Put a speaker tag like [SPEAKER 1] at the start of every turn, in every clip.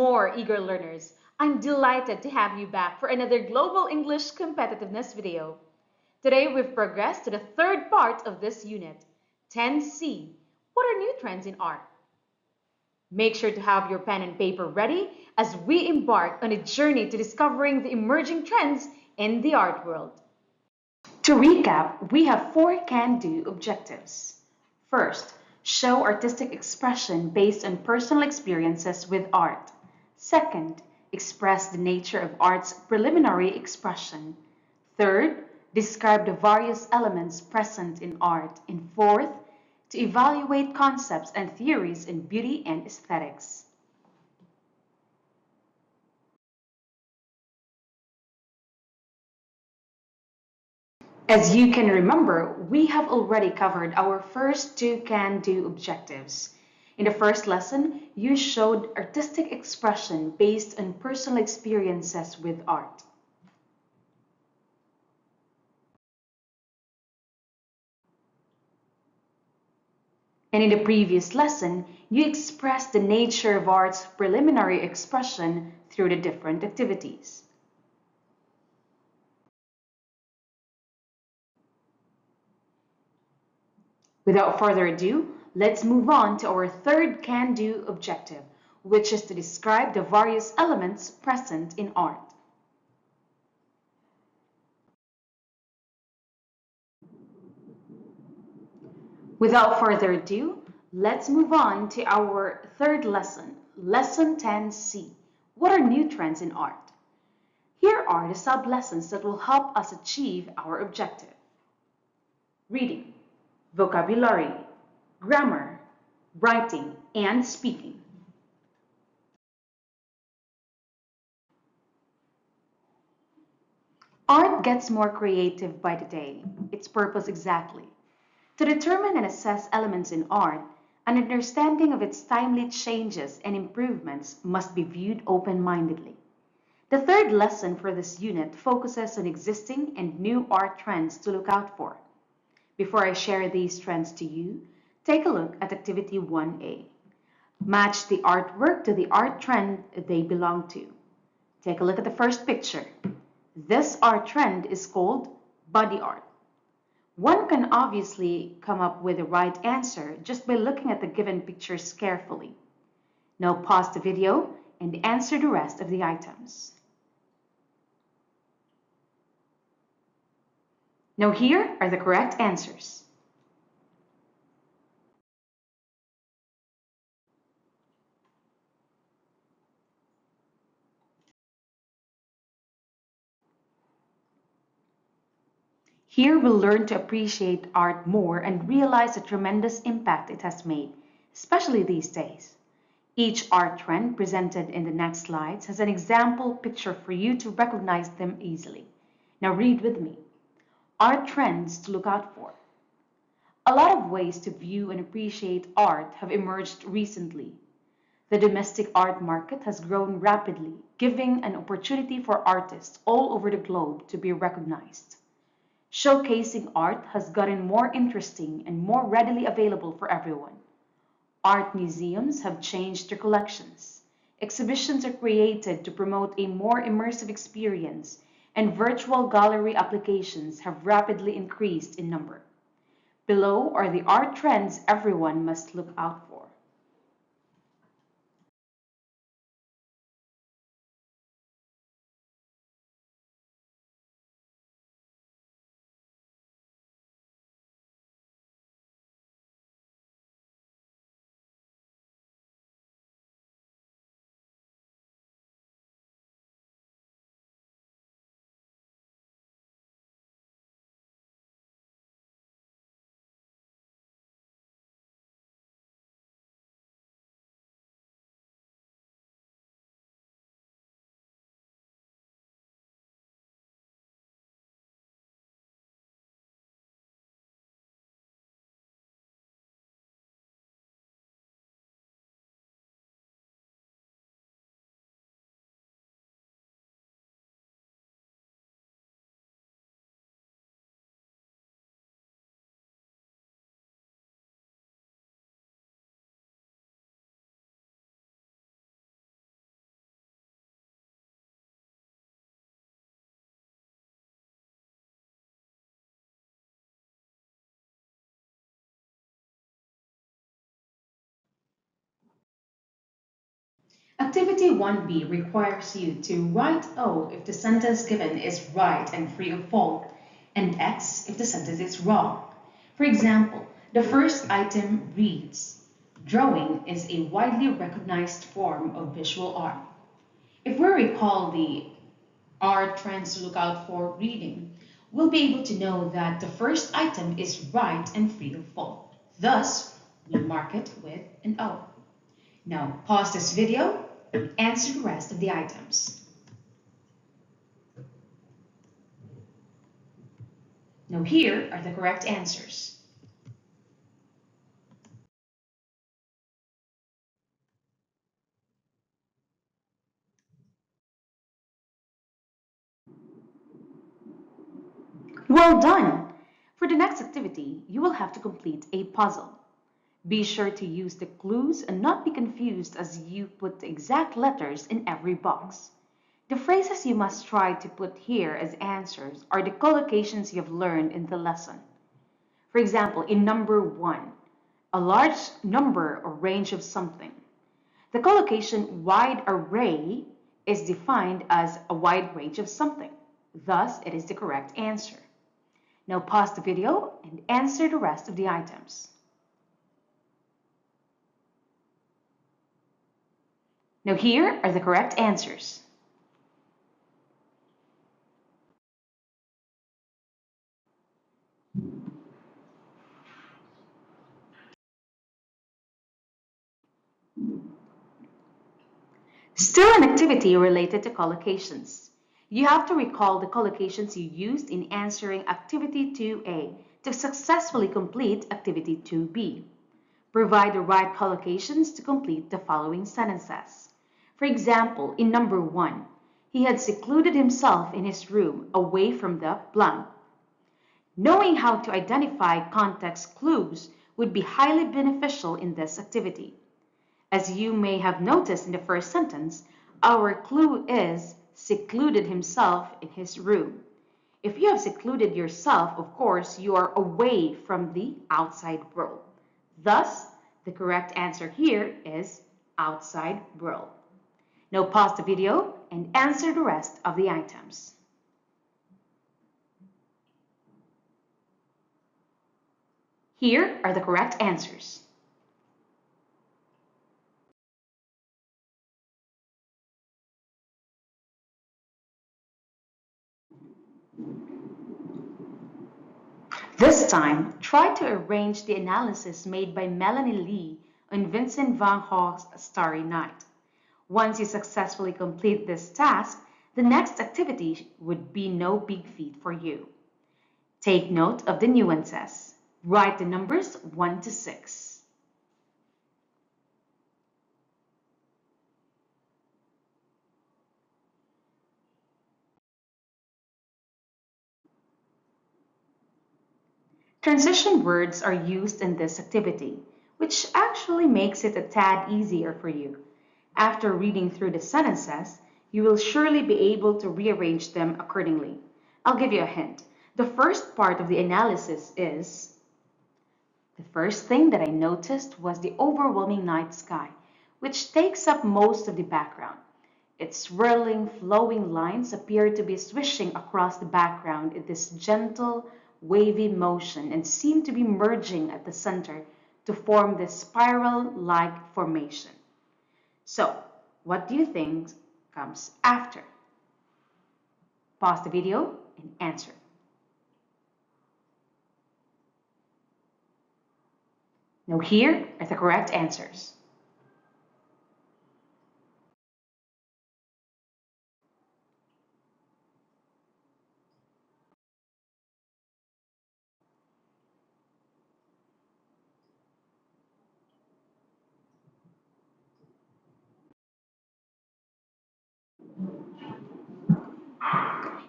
[SPEAKER 1] more, eager learners. I'm delighted to have you back for another Global English Competitiveness video. Today we've progressed to the third part of this unit, 10C. What are new trends in art? Make sure to have your pen and paper ready as we embark on a journey to discovering the emerging trends in the art world. To recap, we have 4 can-do objectives. First, show artistic expression based on personal experiences with art. Second, express the nature of art's preliminary expression. Third, describe the various elements present in art. And fourth, to evaluate concepts and theories in beauty and aesthetics. As you can remember, we have already covered our first 2 can-do objectives. In the first lesson, you showed artistic expression based on personal experiences with art. And in the previous lesson, you expressed the nature of art's preliminary expression through the different activities. Without further ado, let's move on to our third can-do objective, which is to describe the various elements present in art. Without further ado, let's move on to our third lesson, Lesson 10C. What are new trends in art? Here are the sub-lessons that will help us achieve our objective. Reading, vocabulary, grammar, writing, and speaking. Art gets more creative by the day, its purpose exactly. To determine and assess elements in art, an understanding of its timely changes and improvements must be viewed open-mindedly. The third lesson for this unit focuses on existing and new art trends to look out for. Before I share these trends to you, take a look at Activity 1A. Match the artwork to the art trend they belong to. Take a look at the first picture. This art trend is called body art. One can obviously come up with the right answer just by looking at the given pictures carefully. Now pause the video and answer the rest of the items. Now here are the correct answers. Here we'll learn to appreciate art more and realize the tremendous impact it has made, especially these days. Each art trend presented in the next slides has an example picture for you to recognize them easily. Now read with me. Art trends to look out for. A lot of ways to view and appreciate art have emerged recently. The domestic art market has grown rapidly, giving an opportunity for artists all over the globe to be recognized. Showcasing art has gotten more interesting and more readily available for everyone. Art museums have changed their collections. Exhibitions are created to promote a more immersive experience, and virtual gallery applications have rapidly increased in number. Below are the art trends everyone must look out for. Activity 1B requires you to write O if the sentence given is right and free of fault, and X if the sentence is wrong. For example, the first item reads, "Drawing is a widely recognized form of visual art." If we recall the art trends to look out for reading, we'll be able to know that the first item is right and free of fault. Thus, we mark it with an O. Now, pause this video and answer the rest of the items. Now, here are the correct answers. Well done! For the next activity, you will have to complete a puzzle. Be sure to use the clues and not be confused as you put the exact letters in every box. The phrases you must try to put here as answers are the collocations you have learned in the lesson. For example, in number 1, a large number or range of something. The collocation wide array is defined as a wide range of something. Thus, it is the correct answer. Now pause the video and answer the rest of the items. Now here are the correct answers. Still an activity related to collocations. You have to recall the collocations you used in answering Activity 2A to successfully complete Activity 2B. Provide the right collocations to complete the following sentences. For example, in number 1, he had secluded himself in his room away from the blank. Knowing how to identify context clues would be highly beneficial in this activity. As you may have noticed in the first sentence, our clue is secluded himself in his room. If you have secluded yourself, of course, you are away from the outside world. Thus, the correct answer here is outside world. Now pause the video and answer the rest of the items. Here are the correct answers. This time, try to arrange the analysis made by Melanie Lee on Vincent van Gogh's Starry Night. Once you successfully complete this task, the next activity would be no big feat for you. Take note of the nuances. Write the numbers 1 to 6. Transition words are used in this activity, which actually makes it a tad easier for you. After reading through the sentences, you will surely be able to rearrange them accordingly. I'll give you a hint. The first part of the analysis is, the first thing that I noticed was the overwhelming night sky, which takes up most of the background. Its swirling, flowing lines appear to be swishing across the background in this gentle, wavy motion and seem to be merging at the center to form this spiral-like formation. So, what do you think comes after? Pause the video and answer. Now here are the correct answers.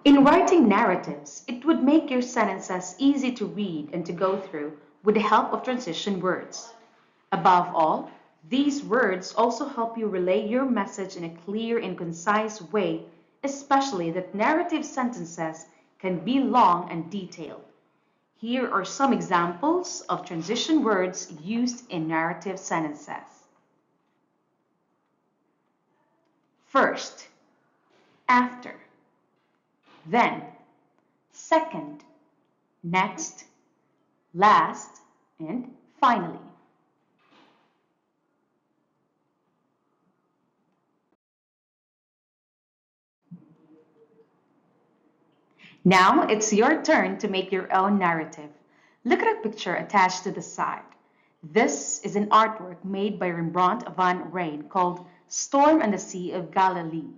[SPEAKER 1] In writing narratives, it would make your sentences easy to read and to go through with the help of transition words. Above all, these words also help you relay your message in a clear and concise way, especially that narrative sentences can be long and detailed. Here are some examples of transition words used in narrative sentences. First, after, then, second, next, last, and finally. Now it's your turn to make your own narrative. Look at a picture attached to the side. This is an artwork made by Rembrandt van Rijn called Storm on the Sea of Galilee.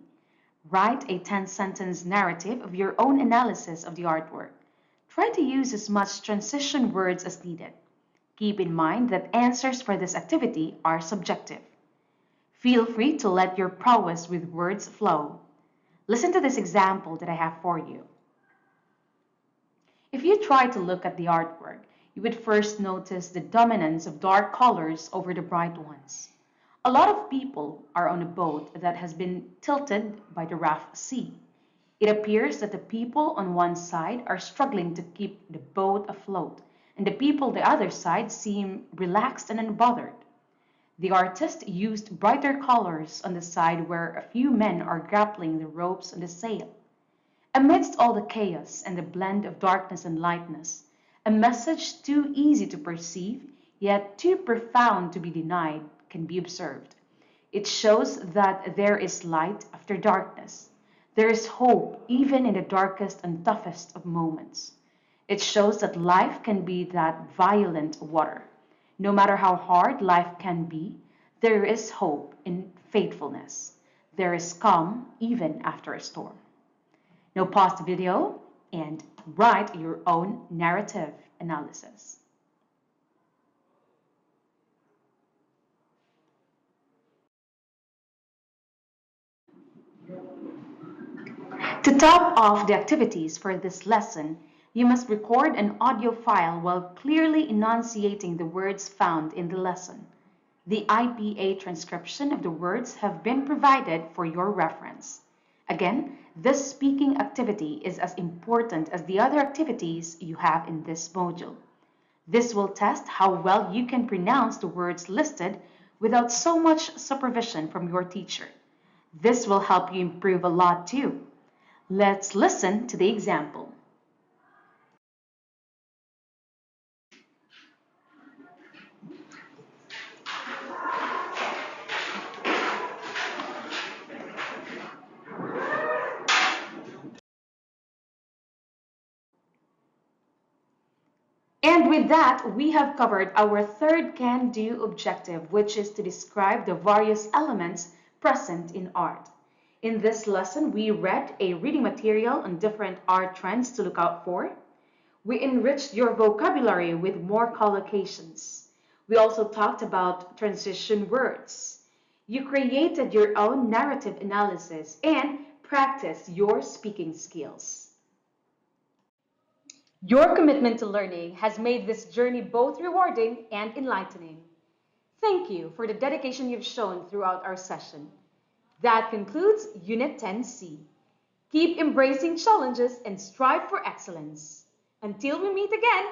[SPEAKER 1] Write a 10-sentence narrative of your own analysis of the artwork. Try to use as much transition words as needed. Keep in mind that answers for this activity are subjective. Feel free to let your prowess with words flow. Listen to this example that I have for you. If you try to look at the artwork, you would first notice the dominance of dark colors over the bright ones. A lot of people are on a boat that has been tilted by the rough sea. It appears that the people on one side are struggling to keep the boat afloat, and the people on the other side seem relaxed and unbothered. The artist used brighter colors on the side where a few men are grappling the ropes on the sail. Amidst all the chaos and the blend of darkness and lightness, a message too easy to perceive, yet too profound to be denied, can be observed. It shows that there is light after darkness. There is hope even in the darkest and toughest of moments. It shows that life can be that violent water. No matter how hard life can be, there is hope in faithfulness. There is calm even after a storm. Now pause the video and write your own narrative analysis. To top off the activities for this lesson, you must record an audio file while clearly enunciating the words found in the lesson. The IPA transcription of the words have been provided for your reference. Again, this speaking activity is as important as the other activities you have in this module. This will test how well you can pronounce the words listed without so much supervision from your teacher. This will help you improve a lot too. Let's listen to the example. And with that, we have covered our third can-do objective, which is to describe the various elements present in art. In this lesson, we read a reading material on different art trends to look out for. We enriched your vocabulary with more collocations. We also talked about transition words. You created your own narrative analysis and practiced your speaking skills. Your commitment to learning has made this journey both rewarding and enlightening. Thank you for the dedication you've shown throughout our session. That concludes Unit 10C. Keep embracing challenges and strive for excellence. Until we meet again,